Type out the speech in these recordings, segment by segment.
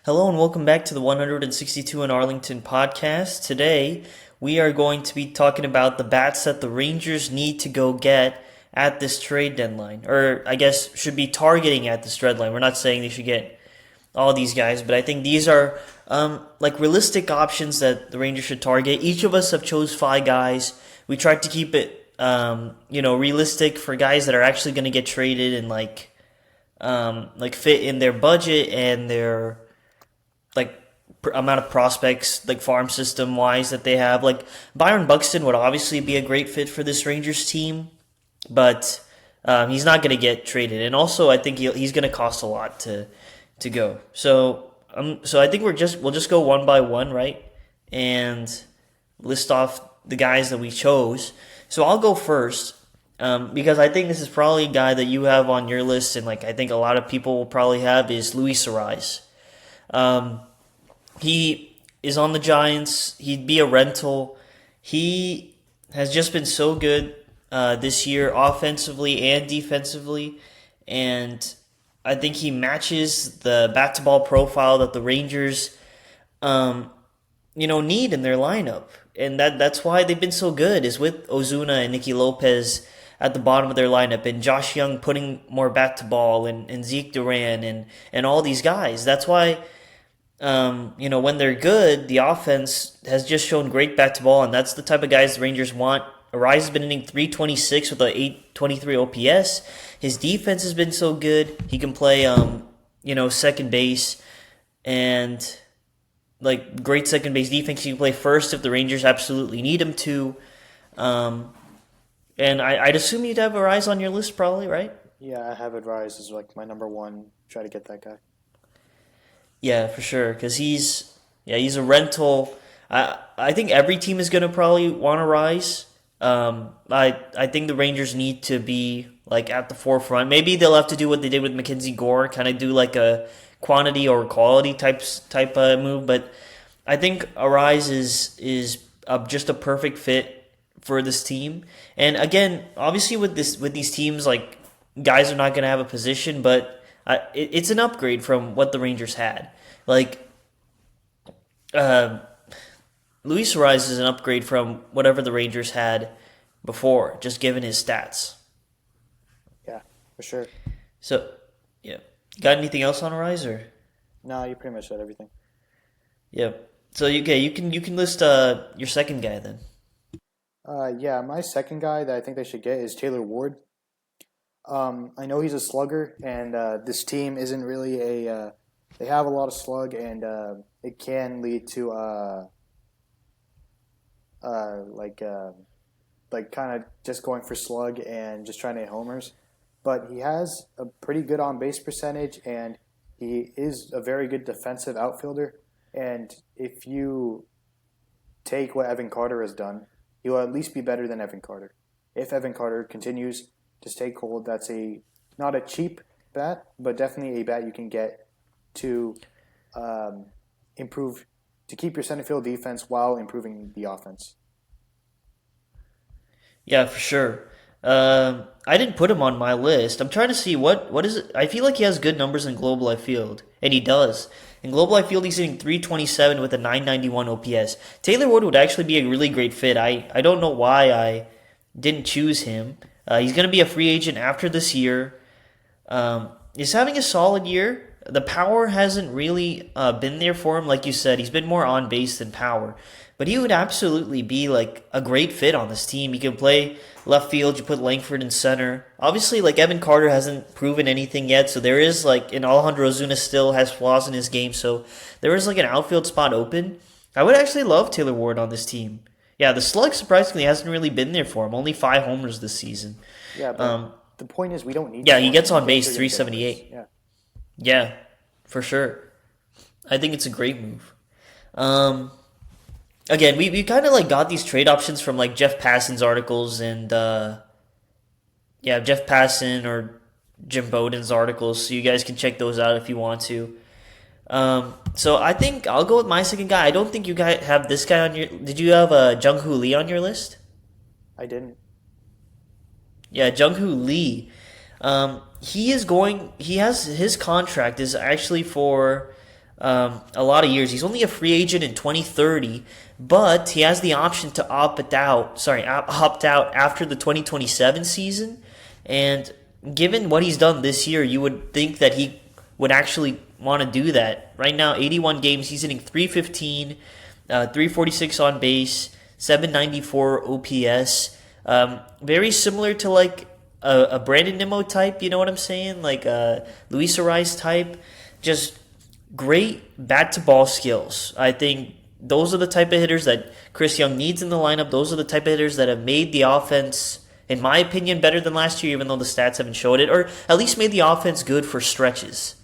Hello and welcome back to the 162 in Arlington podcast. Today, we are going to be talking about the bats that the Rangers need to go get at this trade deadline. Or, I guess, should be targeting at this deadline. We're not saying they should get all these guys, but I think these are realistic options that the Rangers should target. Each of us have chose 5 guys. We tried to keep it realistic for guys that are actually going to get traded and fit in their budget and their amount of prospects, like farm system wise, that they have. Like Byron Buxton would obviously be a great fit for this Rangers team, but he's not going to get traded, and also I think he's going to cost a lot to go. So I think we'll just go one by one, right, and list off the guys that we chose. So I'll go first because I think this is probably a guy that you have on your list, and I think a lot of people will probably have is Luis Arraez. He is on the Giants. He'd be a rental. He has just been so good this year, offensively and defensively, and I think he matches the bat-to-ball profile that the Rangers, need in their lineup, and that's why they've been so good. Is with Ozuna and Nicky Lopez at the bottom of their lineup, and Josh Young putting more bat-to-ball, and Zeke Duran, and all these guys. That's why. When they're good, the offense has just shown great bat-to-ball, and that's the type of guys the Rangers want. Arraez has been hitting .326 with a .823 OPS. His defense has been so good. He can play, second base, and great second base defense. He can play first if the Rangers absolutely need him to. And I'd assume you'd have Arraez on your list, probably, right? Yeah, I have Arraez as my number one. Try to get that guy. Yeah, for sure, because he's a rental. I think every team is going to probably want to rise. I think the Rangers need to be at the forefront. Maybe they'll have to do what they did with Mackenzie Gore, kind of do a quantity or quality type move. But I think Arraez is just a perfect fit for this team. And again, obviously with these teams, guys are not going to have a position, but it's an upgrade from what the Rangers had. Luis Arraez is an upgrade from whatever the Rangers had before, just given his stats. Yeah, for sure. So, yeah. Got anything else on Arraez, or? No, you pretty much said everything. Yeah. So, you can list your second guy then. My second guy that I think they should get is Taylor Ward. I know he's a slugger, and this team isn't really they have a lot of slug, and it can lead to kind of just going for slug and just trying to hit homers. But he has a pretty good on base percentage, and he is a very good defensive outfielder. And if you take what Evan Carter has done, he will at least be better than Evan Carter. If Evan Carter continues to stay cold, that's not a cheap bat, but definitely a bat you can get to improve, to keep your center field defense while improving the offense. Yeah, for sure. I didn't put him on my list. I'm trying to see what is it. I feel like he has good numbers in Global Life Field, and he does. In Global Life Field, he's hitting .327 with a .991 OPS. Taylor Ward would actually be a really great fit. I don't know why I didn't choose him. He's going to be a free agent after this year. He's having a solid year. The power hasn't really been there for him. Like you said, he's been more on base than power. But he would absolutely be a great fit on this team. He can play left field. You put Langford in center. Obviously, Evan Carter hasn't proven anything yet. So there is and Alejandro Ozuna still has flaws in his game. So there is an outfield spot open. I would actually love Taylor Ward on this team. Yeah, the slug surprisingly hasn't really been there for him. Only 5 homers this season. Yeah, but the point is we don't need. Yeah, he gets on base .378. Yeah. Yeah, for sure. I think it's a great move. Again, we kind of got these trade options from Jeff Passan's articles and Jeff Passan or Jim Bowden's articles, so you guys can check those out if you want to. So I think I'll go with my second guy. I don't think you guys have this guy on your. Did you have Jung-Hoo Lee on your list? I didn't. Yeah, Jung-Hoo Lee. He has his contract is actually for a lot of years. He's only a free agent in 2030, but he has the option to opt out. Sorry, opt out after the 2027 season. And given what he's done this year, you would think that he would actually want to do that. Right now, 81 games, he's hitting 315, 346 on base, 794 OPS. Very similar to like a Brandon Nimmo type, you know what I'm saying? Like a Luis Ariz type. Just great bat to ball skills. I think those are the type of hitters that Chris Young needs in the lineup. Those are the type of hitters that have made the offense, in my opinion, better than last year, even though the stats haven't showed it, or at least made the offense good for stretches.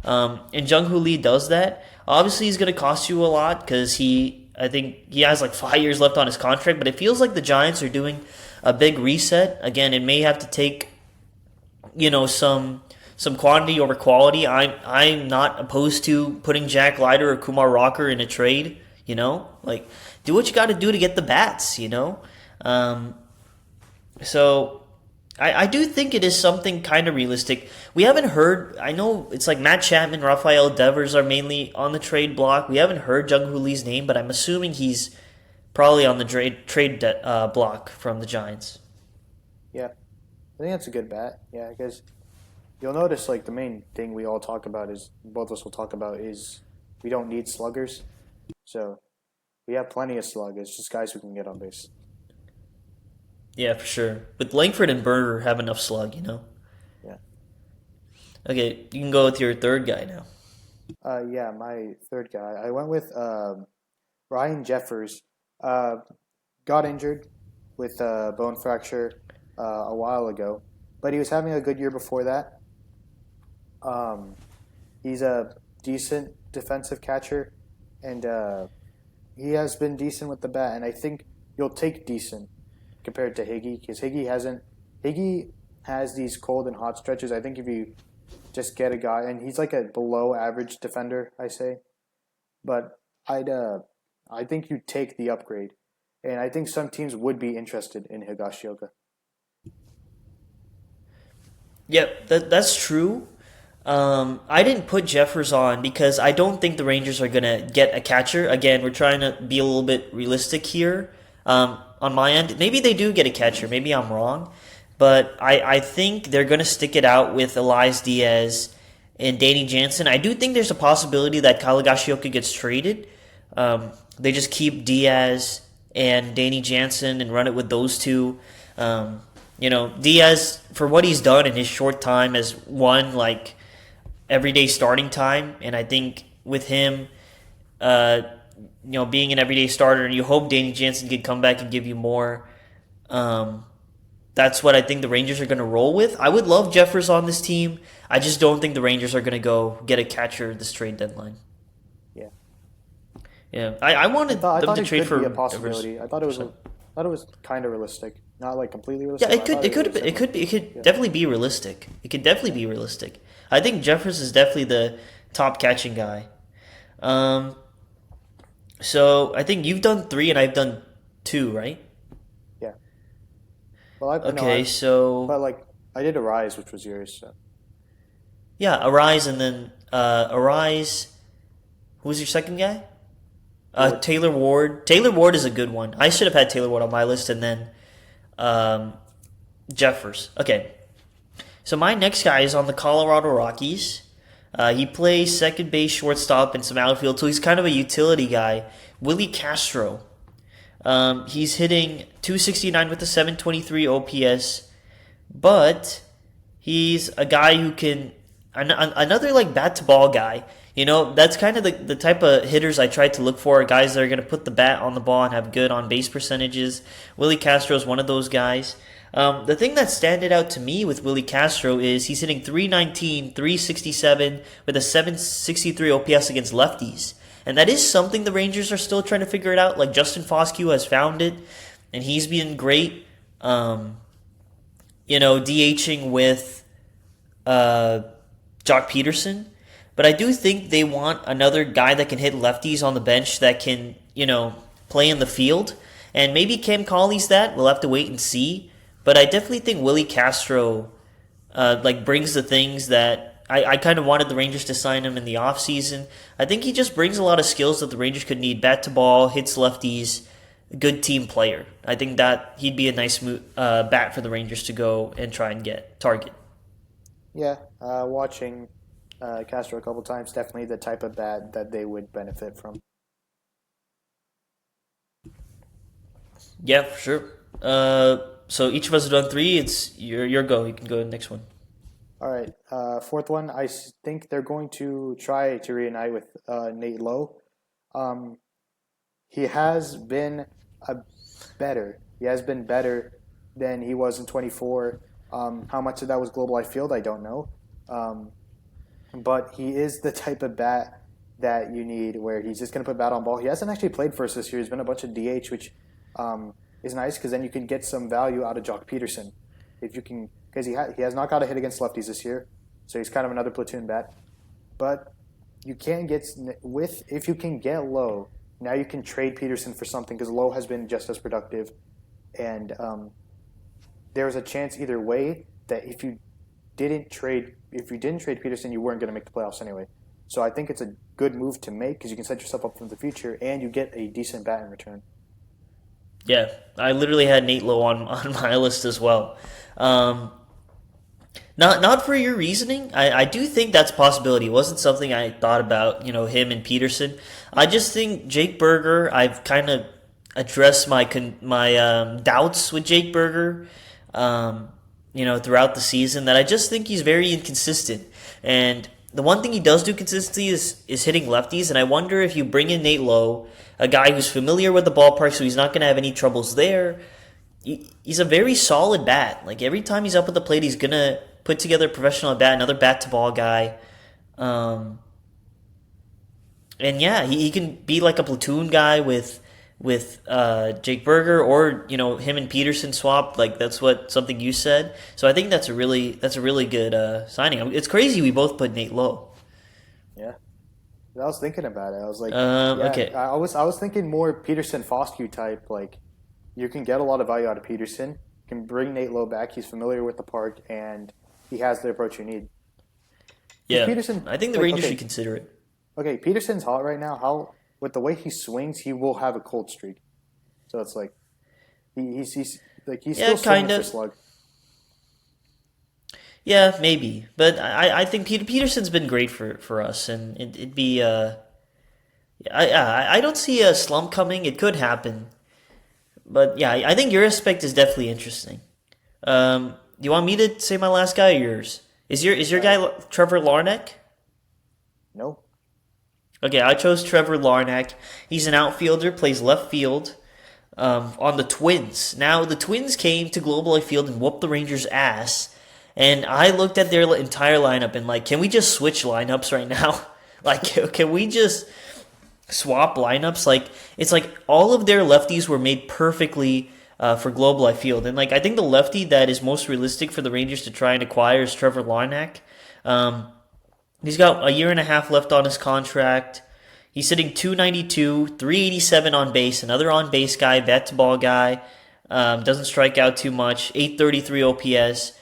And Jung Hoo Lee does that. Obviously, he's going to cost you a lot because I think he has like 5 years left on his contract, but it feels like the Giants are doing a big reset. Again, it may have to take, some quantity over quality. I'm not opposed to putting Jack Leiter or Kumar Rocker in a trade. Like do what you got to do to get the bats. So I do think it is something kind of realistic. We haven't heard. I know it's like Matt Chapman, Rafael Devers are mainly on the trade block. We haven't heard Jung Hoo Lee's name, but I'm assuming he's probably on the trade block from the Giants. Yeah, I think that's a good bet. Yeah, because you'll notice like the main thing we all talk about is both of us will talk about is we don't need sluggers, so we have plenty of sluggers, just guys who can get on base. Yeah, for sure. With Langford and Berger have enough slug. Yeah. Okay, you can go with your third guy now. Yeah, my third guy. I went with Ryan Jeffers. Got injured with a bone fracture a while ago, but he was having a good year before that. He's a decent defensive catcher, and he has been decent with the bat. And I think you'll take decent compared to Higgy because Higgy hasn't. Higgy has these cold and hot stretches. I think if you just get a guy, and he's like a below average defender, I say, but I think you take the upgrade, and I think some teams would be interested in Higashioka. Yep, that's true. I didn't put Jeffers on because I don't think the Rangers are going to get a catcher. Again, we're trying to be a little bit realistic here on my end. Maybe they do get a catcher. Maybe I'm wrong. But I think they're going to stick it out with Elias Diaz and Danny Jansen. I do think there's a possibility that Kyle Higashioka gets traded. They just keep Diaz and Danny Jansen and run it with those two. Diaz, for what he's done in his short time, has won like everyday starting time, and I think with him, being an everyday starter, and you hope Danny Jansen could come back and give you more. That's what I think the Rangers are going to roll with. I would love Jeffers on this team. I just don't think the Rangers are going to go get a catcher this trade deadline. Yeah, yeah. I wanted them to trade for be a possibility. I thought it was kind of realistic, not like completely realistic. Yeah, it could definitely be realistic. It could definitely be realistic. I think Jeffers is definitely the top catching guy. So I think you've done 3 and I've done 2, right? Yeah. Well, but like I did Arise, which was yours. So. Yeah, Arise, and then Arise. Who was your second guy? Taylor Ward. Taylor Ward is a good one. I should have had Taylor Ward on my list, and then Jeffers. Okay. So my next guy is on the Colorado Rockies. He plays second base, shortstop, and some outfield, so he's kind of a utility guy. Willie Castro. He's hitting 269 with a 723 OPS, but he's a guy who can another like bat to ball guy. That's kind of the type of hitters I try to look for, guys that are going to put the bat on the ball and have good on base percentages. Willie Castro is one of those guys. The thing that standed out to me with Willie Castro is he's hitting 319, 367 with a 763 OPS against lefties. And that is something the Rangers are still trying to figure it out. Like Justin Foscue has found it, and he's been great, DHing with Jock Peterson. But I do think they want another guy that can hit lefties on the bench that can, play in the field. And maybe Cam Cauley's that. We'll have to wait and see. But I definitely think Willie Castro brings the things that I kind of wanted the Rangers to sign him in the offseason. I think he just brings a lot of skills that the Rangers could need. Bat to ball, hits lefties, good team player. I think that he'd be a nice bat for the Rangers to go and try and get target. Yeah, watching Castro a couple times, definitely the type of bat that they would benefit from. Yeah, for sure. So each of us have done three. It's your go. You can go to the next one. All right, fourth one. Think they're going to try to reunite with Nate Lowe. Um, he has been a better. He has been better than he was in 24. How much of that was global I field, I don't know. Um, but he is the type of bat that you need where he's just going to put bat on ball. He hasn't actually played for us this year. He's been a bunch of DH, which is nice because then you can get some value out of Jock Peterson. If you can, because he has not got a hit against lefties this year, so he's kind of another platoon bat. But you can get with if you can get Low. Now you can trade Peterson for something because Low has been just as productive, and there's a chance either way that if you didn't trade Peterson, you weren't going to make the playoffs anyway. So I think it's a good move to make because you can set yourself up for the future and you get a decent bat in return. Yeah, I literally had Nate Lowe on my list as well. Um, not for your reasoning. I do think that's a possibility. It wasn't something I thought about, him and Peterson. I just think Jake Berger, I've kind of addressed my doubts with Jake Berger, throughout the season, that I just think he's very inconsistent. And the one thing he does do consistently is hitting lefties, and I wonder if you bring in Nate Lowe, a guy who's familiar with the ballpark, so he's not going to have any troubles there. He's a very solid bat. Like every time he's up at the plate, he's gonna put together a professional at bat, another bat to ball guy. Um, and yeah, he can be like a platoon guy with Jake Berger, or him and Peterson swap. Like that's something you said. So I think that's a really good signing. It's crazy we both put Nate Lowe. Yeah, I was thinking about it. I was like, yeah, Okay. I was thinking more Peterson Foscue type. Like you can get a lot of value out of Peterson. You can bring Nate Lowe back. He's familiar with the park and he has the approach you need. Because Yeah, Peterson, I think the like, Rangers should consider it. okay, Peterson's hot right now. How with the way he swings, he will have a cold streak. So it's like he's Yeah, still swinging kind for of. slug. Yeah, maybe, but I think Peterson's been great for us, and it'd be I don't see a slump coming. It could happen, but yeah, I think your aspect is definitely interesting. Do you want me to say my last guy or yours? Is your Uh, guy Trevor Larnach? no, Okay, I chose Trevor Larnach. He's an outfielder, plays left field on the Twins. Now, the Twins came to Global Life Field and whooped the Rangers' ass. And I looked at their entire lineup and, like, can we just switch lineups right now? Like, can we just swap lineups? Like, it's like all of their lefties were made perfectly for Global Life Field. And, like, I think the lefty that is most realistic for the Rangers to try and acquire is Trevor Larnach. Um, He's got a year and a half left on his contract. He's sitting 292, 387 on base, another on base guy, bat to ball guy. Doesn't strike out too much. 833 OPS.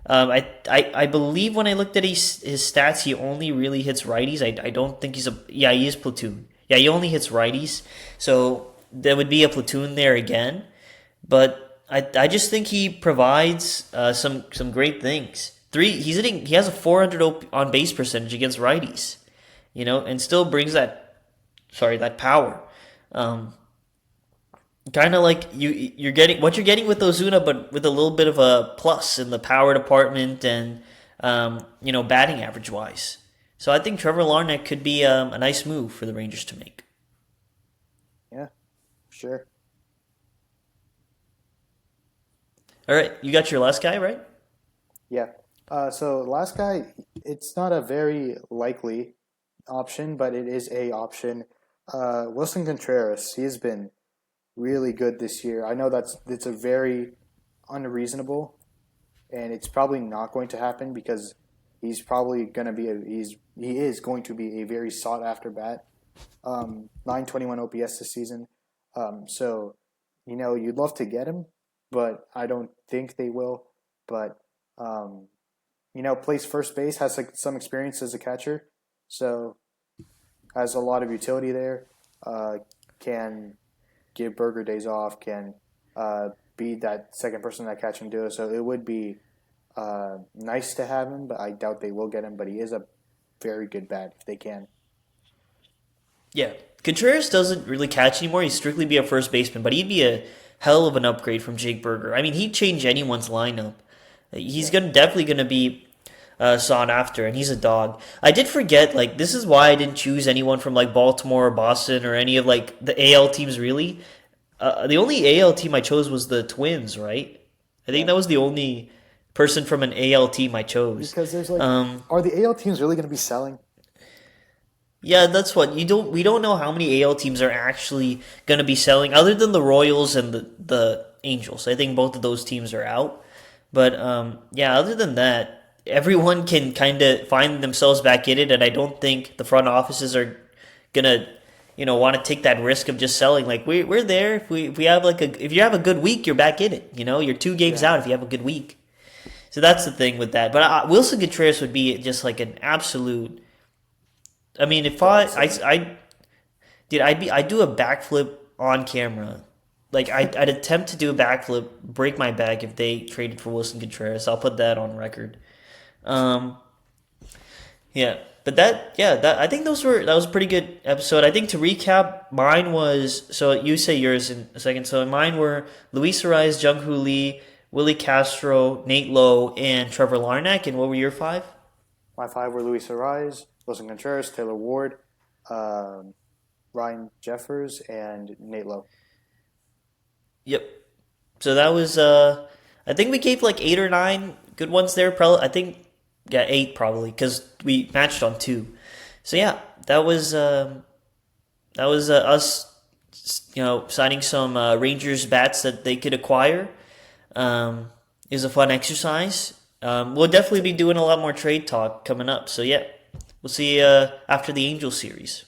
I believe when I looked at his stats, he only really hits righties. I don't think he is platoon. Yeah, he only hits righties. So there would be a platoon there again. But I just think he provides some great things. He has a 400 on base percentage against righties, and still brings that power. Um, Kind of like you're getting what you're getting with Ozuna, but with a little bit of a plus in the power department and batting average wise. So I think Trevor Larnach could be a nice move for the Rangers to make. yeah, sure. All right, you got your last guy, right? Yeah. So last guy, it's not a very likely option, but it is a option. Wilson Contreras, he has been really good this year. I know it's a very unreasonable, and it's probably not going to happen because he's probably going to be he is going to be a very sought after bat. 921 OPS this season. So you'd love to get him, but I don't think they will. But um, plays first base, has like some experience as a catcher, so has a lot of utility there. Can give Berger days off, can be that second person that catch and do it. So it would be nice to have him, but I doubt they will get him. But he is a very good bat if they can. Yeah. Contreras doesn't really catch anymore. He'd strictly be a first baseman, but he'd be a hell of an upgrade from Jake Berger. I mean, he'd change anyone's lineup. He's Yeah. gonna definitely gonna be sought after, and he's a dog. I did forget, like, this is why I didn't choose anyone from like Baltimore or Boston or any of like the AL teams really. The only AL team I chose was the Twins, right? I think Yeah. that was the only person from an AL team I chose. Because there's like, Um, are the AL teams really going to be selling? Yeah, that's what you don't. We don't know how many AL teams are actually going to be selling, other than the Royals and the Angels. I think both of those teams are out. But yeah, other than that, everyone can kind of find themselves back in it, and I don't think the front offices are gonna, want to take that risk of just selling. Like we're there if we have like if you have a good week, you're back in it. You're 2 games Yeah. out if you have a good week. So that's the thing with that. But Wilson Contreras would be just like an absolute. I mean, if Godsend. I'd do a backflip on camera. Like I'd attempt to do a backflip, break my back if they traded for Wilson Contreras. I'll put that on record. Um, yeah, but that I think that was a pretty good episode. I think to recap, mine was so you say yours in a second. So mine were Luis Ariz, Jung Hoo Lee, Willie Castro, Nate Lowe, and Trevor Larnack. And what were your five? My five were Luis Ariz, Wilson Contreras, Taylor Ward, um, Ryan Jeffers, and Nate Lowe. Yep. So that was I think we gave like 8 or 9 good ones there. Probably I think yeah 8 probably because we matched on 2. So yeah, that was us signing some Rangers bats that they could acquire. It was a fun exercise. We'll definitely be doing a lot more trade talk coming up. So yeah, we'll see you after the Angel series.